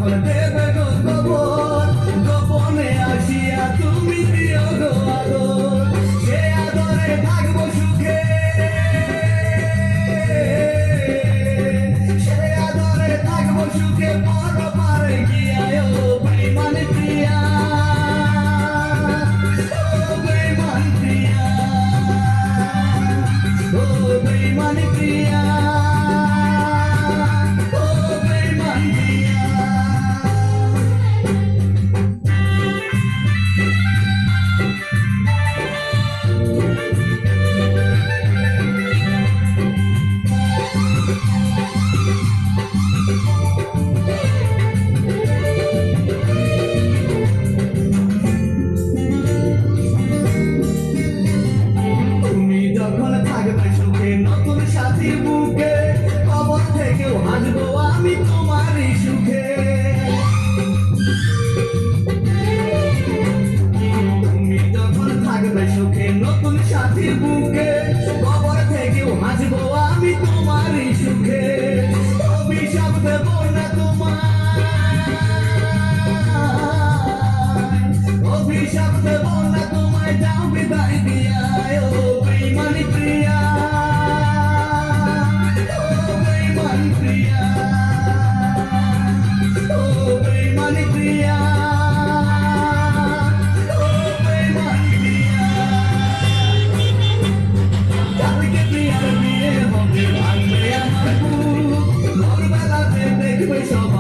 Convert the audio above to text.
যখন দেবে গো খবর, গোপনে আসিয়া তুমি দিও গো আদর, সে আদরে থাকবো সুখে, সে আদরে থাকবো সুখে, পর পারে গিয়া ও বেঈমান প্রিয়া, ও বেঈমান প্রিয়া, ও বেঈমান প্রিয়া, ও বেঈমান প্রিয়া। তুমি যখন থাকবে সুখে নতুন সাথী বুকে, কবর থেকেও হাসবো আমি তোমারই সুখে। তুমি যখন থাকবে সুখে নতুন সাথী বুকে, কবর থেকেও হাসবো আমি তোমারই সুখে। অভিশাপ দেব না তোমায়, অভিশাপ দেব না তোমায়, যাও বিদায় দিয়া ও বেঈমান প্রিয়া, ও বেঈমান প্রিয়া, ও বেঈমান প্রিয়া, ও বেঈমান প্রিয়া। কালকে প্রিয়ার বিয়ে হবে, ভাঙবে আমার বুক, ভোরবেলাতে দেখবে সবাই